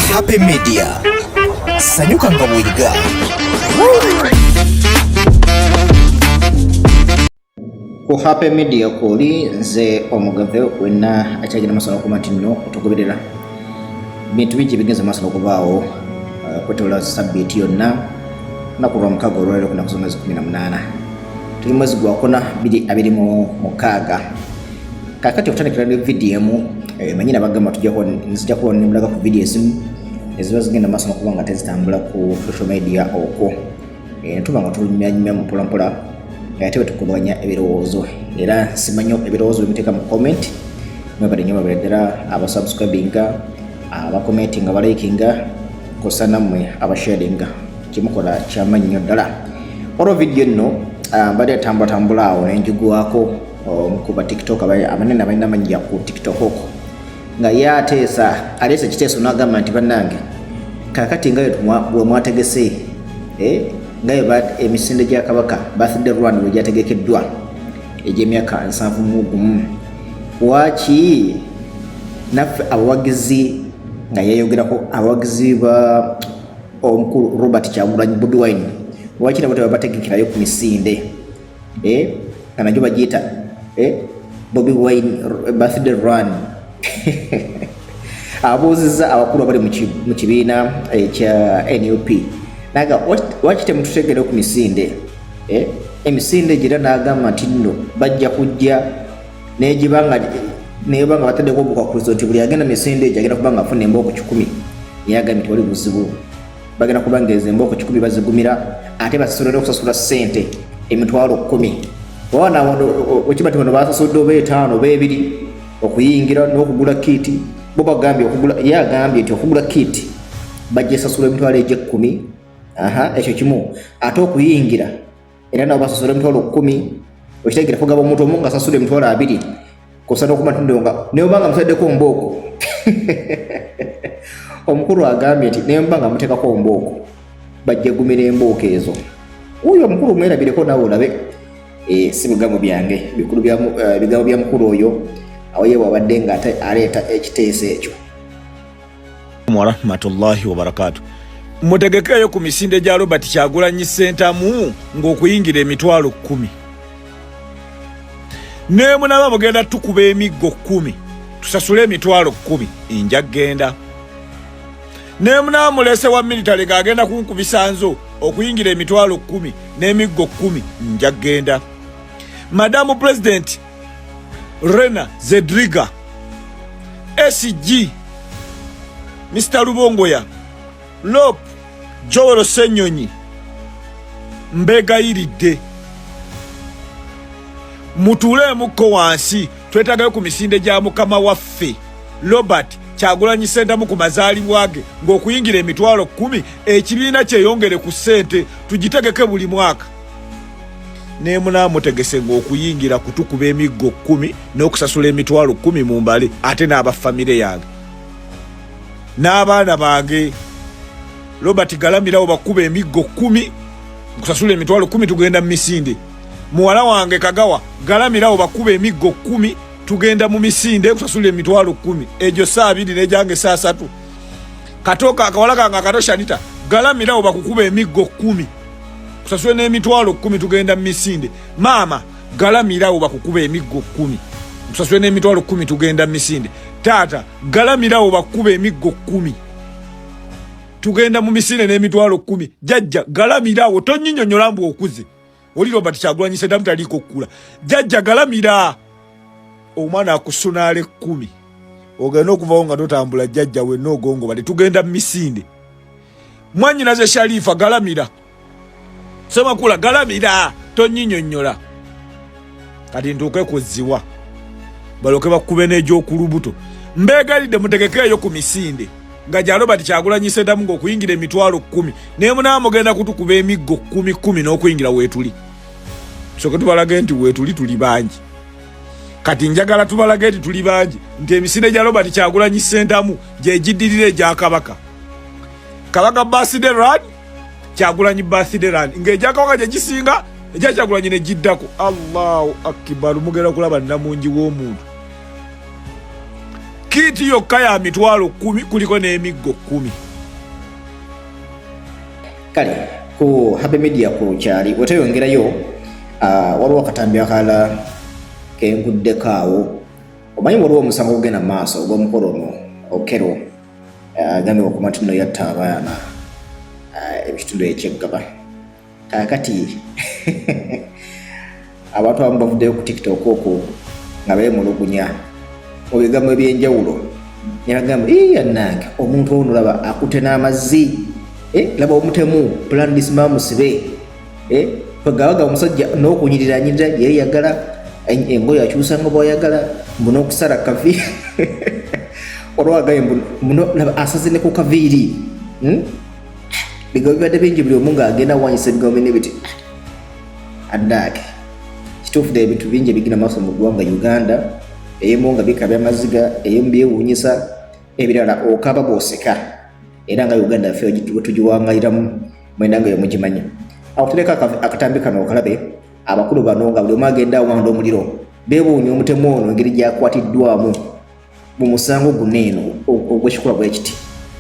Happy Media. Sanyuka nga bw'eriga. Ku Happy Media kuli nze omugave wenna akyagenda maaso n'okumatino otugoberera bintu bingi bigenze maaso n'okubaawo kwetola sabbiiti yonna naku lwa mukaaga olwaleero kunaku z'omwezi 18 tuli mwezi gwa kona 2026 kakati okutandikira ne vidiyo emu manyina bagamba nzija kuba nemulaga ku vidiyo ezimu eziba zigenda maaso n'okuba nga tezitambula ku social media okwo netuba nga tulunyumyanyumya mu mpolampola ate betukubaganya ebirowoozo era simanyo ebirowoozo bimiteeka mu comment mwebale nnyo babeddera abasubscribinga abakomentinga abalikinga kosa nammwe abasharinga kimukola kyamaanyi nnyo ddala olwo vidiyo nno mbadde atambula awo nenjigwako mukuba tiktok abanene abalina amanyi ku tiktok okwo nga yateesa aleesa ekiteeso n'agamba nti bannange kakati nga bwe mwategese ngaye emisinde gya kabaka birthday run lwe gyategekeddwa egy'emyaka 71 waki naffe abawagizi nga yeyogerako abawagizi ba omukulu Robert Kyagulanyi Bobi Wine waki nabo tebabategekerayo ku misinde nga nagyo bagiyita Bobi Wine birthday run abuuzizza abakulu abali mu kibiina ekya NUP naga waki temututegere ku misinde emisinde gira n'agamba nti nno bajja kujja nebanga bataddeko obukwakulizo nti buli agenda misinde egyo agenda kuba nga afuna embooko 10 yagambye nti wali buzibu bagenda kuba nga ezo embooko 10 bazigumira ate basasulira okusasula ssente emitwalo 10 wana okiba nti bano basasudde oba 5 oba 2 okuyingira n'okugula kiti bo bagambye yagambye nti okugula kiti bajja esasula emitwalo egy'e10 ekyo kimu ate okuyingira era nabo basasula emitwalo 10 okitegeera kugaba omuntu omu nga asasula emitwalo 2 kosa n'okuba ntundonga nebanga musaddeko mbooko omukulu agambye nti nembanga muteekako mbooko bajja gumira embooko ezo oyo omukulu mwerabireko naawe olabe si bigambo byange bigambo bya mukulu oyo awo ye wabadde nga aleeta ekiteeso ekyo. Warahmatullahi wabarakatuh. Mutegekeyo ku misinde gya Robert Kyagulanyi Ssentamu ng'okuyingira emitwalo 10 ne munaba mugenda tukuba emiggo 10 tusasule emitwalo 10 inja genda ne munaba mulese wa military gagenda kunkubisa nzo okuyingira emitwalo 10 n'emiggo 10 inja genda. Madamu President Rena Zedriga SG Mr. Rubongoya Lop Jowero Senyonyi mbegayiridde mutule muko wansi twetagayo ku misinde gya mukama waffe Robert Kyagulanyi Ssentamu ku mazaalibwa ge ng'okuyingira emitwalo 10 ekibiina kyeyongere ku ssente tugitegeke buli mwaka ne munaamutegese ng'okuyingira kutukuba emiggo 10 n'okusasula emitwalo 10 mu mbale ate n'abafamire yange n'abaana bange Robert galamirawo bakuba emiggo 10 kusasula emitwalo 10 tugenda mu misinde. Muwala wange Kagawa galamirawo bakuba emiggo 10 tugenda mu misinde kusasula emitwalo 10 ejo saa 2 nejange saa 3 katoka akawala kange akatoshanita galamirawo bakukuba emiggo 10 kusasula n'emitwalo 10 tugenda mu misinde. Mama galamirawo bakukuba emiggo 10 kusasula n'emitwalo 10 tugenda mu misinde. Tata galamirawo bakuba emiggo 10 tugenda mu misinde n'emitwalo 10. Jajja galamirawo tonyinyonyola mbu okuze oli Robert Kyagulanyi Ssentamu taliko kula jajja galamira omwana akusunale 10 ogenda okuvawo nga totambula jajja we nogongo bali tugenda mu misinde. Mwanyina ze Sharifa galamira sema kula galamira tonyinyonyola kati ntuuke kuziwa baloke bakube n'egy'okulubuto mbegalidde mutegekeyo ku misinde nga gya Robert Kyagulanyi Ssentamu ng'okuyingira emitwalo 10 ne munaamugenda kutukuba emiggo 10 n'okuyingira weetuli soke tubalage nti weetuli tuli bangi kati njagala tubalage nti tuli bangi nti emisinde gya Robert Kyagulanyi Ssentamu gyegiddirira egya kabaka birthday run Kyagulanyi birthday run ng'egya kabaka gye gisinga egya Kyagulanyi ne giddako. Allahu akbar mugenda kulaba namungi w'omuntu kiiti yokka ya mitwalo 10 kuliko n'emiggo 10. Kale ku Happy Media ku kyali weteyongerayo waliwo akatambi akala kenguddeko awo. Omanyi waliwo omusango ogenda maaso ogw'omukolo ono okero agambye okumati nno yatta abaana ebitundu ekyeggaba. Kakati abantu abamu bavuddeyo ku TikTok okwo nga beemulugunya mu bigambo ebyenjawulo ne bagamba yannange omuntu ono laba akute n'amazzi laba omutemu plan disima musibe kwagawaga omusajja n'okunyirira yeeyagala engoye akyusanga bw'ayagala mbuno okusala kavi olwagaye mbuno laba asaze ne ku kaviiri bigambo bibadde bingi buli omu ng'agenda wanyisa ebigambo bine biti addaake kituufu ddala ebintu bingi ebigenda maaso mu ggwanga Uganda ebimu nga bikabya amaziga ebimu byewuunyisa ebirala okaba bw'oseka era nga Uganda yaffe wetugiwangayiramu mwenda nga yomugimanyi. Awo tuleka akatambi kano okalabe abakulu bano nga buli omu agenda awanda omuliro beewuunya omutemu ono engeri gyakwatiddwamu mu musango guno eno ogw'ekikula bwe kiti.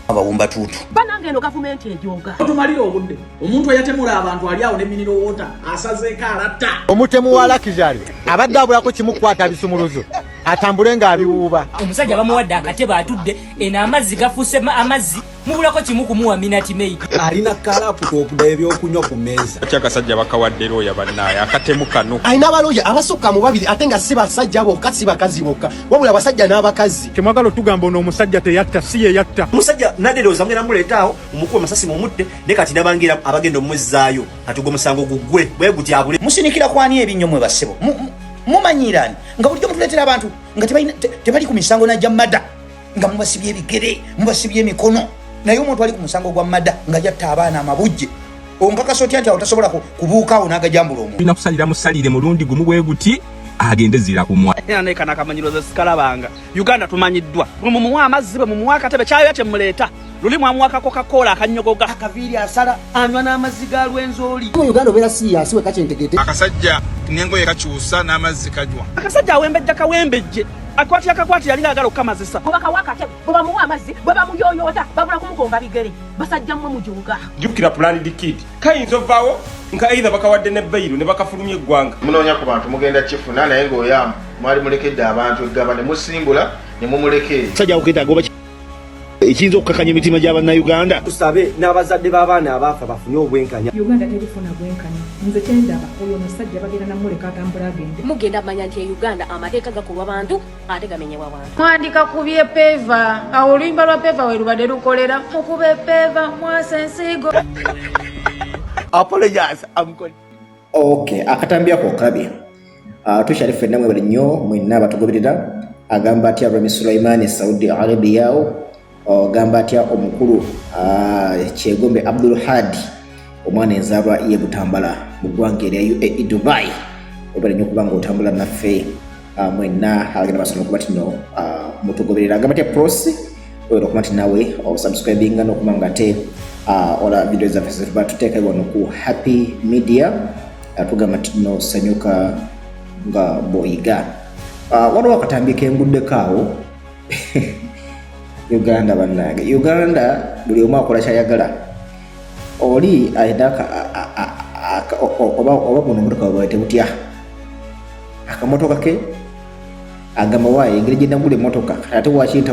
Abawumba tutu banange eno gavumenti ejoga tumalira obudde omuntu eyatemula abantu ali awo ne miniro wota asazeeko alatta omutemu wa lakizali abadde abulako kimukwata bisumuluzo atambule ng'abiwuuba. omusajja bamuwadde akatebe atudde eno amazzi gafuuse amazzi mubulako kimu kumuwa minati meidi alina kalaputopu ebyokunywa ku meeza Kyakasajja bakawadde looya bannaye akatemu kano. Alina abalooya abasukka mu babiri ate nga si basajja bokka si bakazi bokka wabula abasajja n'abakazi. Temwagala tugamba ono omusajja teyatta si ye yatta. omusajja naderooza mugenda muleetaawo mumukuba amasasi mumutte ne kati nabangira abagenda omwezzaayo kati gwe musango guggwe bwe gutyabule musinikira kwani ebinnyo mwe bassebo mumanyirani nga bulijjo mutuleetera abantu nga tebali ku misango najja madda nga mubasibye ebigere mubasibye emikono naye omuntu ali ku musango gwa madda nga yatta abaana amabujje onkakasa otya nti awo tasobola kubuukaawo n'agajambula omuntu. Tulina kusalira musalire mulundi gumu bwe guti agende zira kumwa. nekana akamanyirozo sikalabanga Uganda tumanyiddwa bwe mumuwa amazzi bwe mumuwa akatebe kyayo kyemuleeta luli mwamuwakako kakola akanyogoga akaviiri asala anywa n'amazzi ga lwenzoli. Mu Uganda obeera siriasi we kakyentegete. Akasajja n'engoye kakyusa n'amazzi kajwa. akasajja awembejja kawembejje akwati akakwati yali agala okukamazisa bwebakawa akatebe bwe bamuwa amazzi bwe bamuyoyoota babula kumugonga bigere basajja mmwe mujoga jukira plan dikiti kayinza ovaawo nka either bakawadde ne bairu ne bakafulumya eggwanga. Munoonya ku bantu mugenda kifuna naye ng'oyamu mwali mulekedde abantu eggaba ne musimbula ne mumulekere. Sajja okuyita ekiyinza okukakanya emitima gy'Abannayuganda. Tusabe n'abazadde b'abaana abaafa bafune obwenkanya. Uganda terifuna bwenkanya nze kyendaba oyo omusajja bagenda namuleka atambula agende. mugenda manya nti Uganda amateeka gakolwa bantu ate gamenyebwa bantu. Mwandika kubye peva awo oluyimba lwa peva we lubadde lukolera mukube peva mwasa ensigo. Apologize. Okay, akatambi ako okalabye tukyali ffenna mwebale nnyo mwenna abatugoberera agamba atya Rami Sulaimani Saudi Arabia agamba atya omukulu Kyegombe Abdul Hadi omwana enzaalwa ye Butambala mu ggwanga erya UAE Dubai webale nnyo kubanga otambula naffe mwenna agenda basoma okuba tino mutugoberera agamba atya Prosi webale okuba ti nawe osubscribinga n'okuba nga ate ola video zaffe zetuba tuteeka wano ku Happy Media tugamba tino sanyuka nga boyiga waliwo akatambi kenguddeko awo Uganda bannange Uganda buli omu akola kyayagala oli ayina oba buno omotoka bwete butya akamotoka ke agamba waaye engeri gye nagula emmotoka ate waki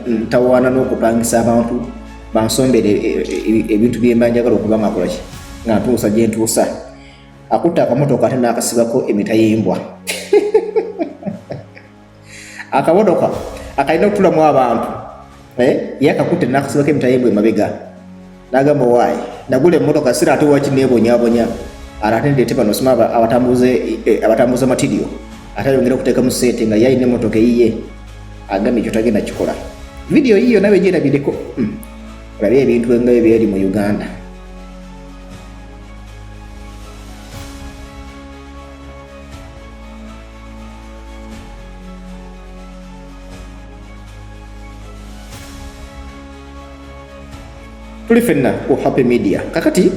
ntawaana n'okupangisa abantu bansombere ebintu byemba njagala okuba nga akola ki nga ntuusa gye ntuusa akutta akamotoka ate n'akasibako emita y'embwa akamotoka akalina okutulamu abantu ye akakutte n'akasibako emita y'embwa emabega n'agamba waaye nagula emmotoka sira ate waki neebonyabonya ate ndeete bano sima abatambuza matirio ate ayongera okuteekamu sente nga yalina emmotoka eyiye agamba ekyo tagenda kikola. Vidiyo yiyo nawe gyerabireko olabe ebintu nga ebyeri mu Uganda. Tuli ffenna ku Happy Media kakati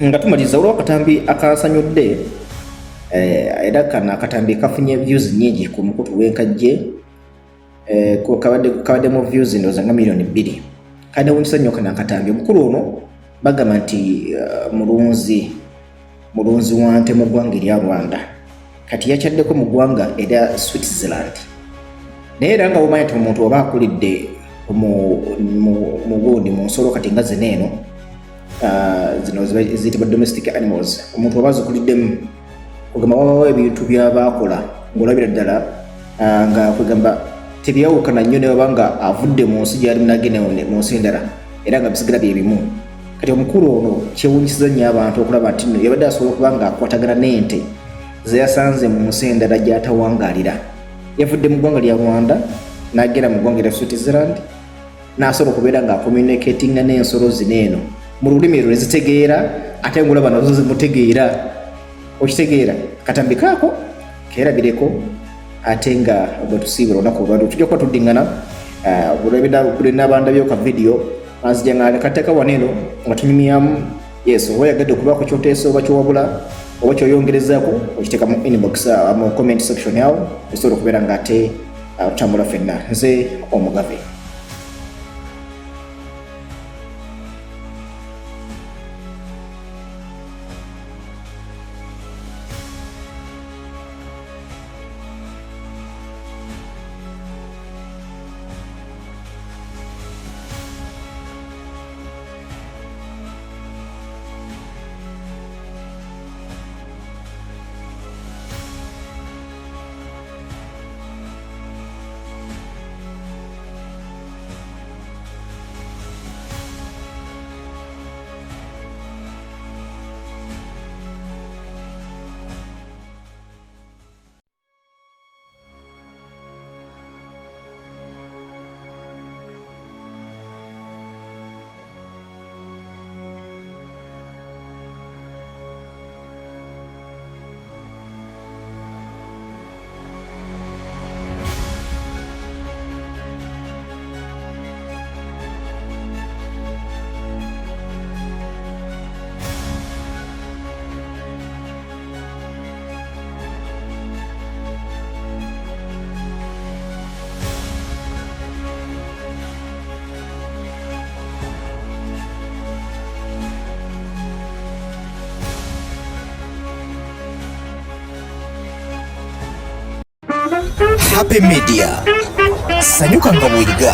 nga tumaliza olwo akatambi akasanyudde era kana akatambi kafunye views nyingi ku mukutu w'enkajje ko kabadde mu views ndoza nga milioni 2 kandi wunisa nnyo kana katambi mukulu ono bagamba nti mulunzi wante mu ggwanga erya Rwanda kati yakyaddeko mu ggwanga erya Switzerland naye era nga bumanya nti omuntu oba akulidde mu gundi mu nsolo kati nga zineeno zino ziyitibwa domestic animals omuntu oba azikuliddemu kugamba wabawo ebintu byabakola ng'olabira ddala nga kugamba tebyawukana nnyo newe banga avudde mu nsi gyali munagenda mu nsi endala era nga bisigala bye bimu kati omukulu ono kyewunyisiza nnyo abantu okulaba nti nno yabadde asobola okuba nga akwatagana n'ente zeyasanze mu nsi endala gy'atawangaalira yavudde mu ggwanga lya Rwanda n'agenda mu ggwanga lya Switzerland n'asobola okubeera nga communicatinga n'ensolo zineeno mu lulimi lwe zitegeera ate ng'olaba nazo zimutegeera okitegeera katambi kaako keerabireko ate nga bwe tusiibula olunaku olwaliro tujja kuba tuddingana buli n'abandabyo ka vidiyo anzija nga kateeka waneeno nga tunyumyamu yes oba oyagadde okubaako kyoteesa oba kyowabula oba kyoyongerezaako okiteeka mu inbox mu comment section yawo esobola okubeera nga ate tutambula ffenna nze omugave Happy Media. Sanyuka nga bw'eriga.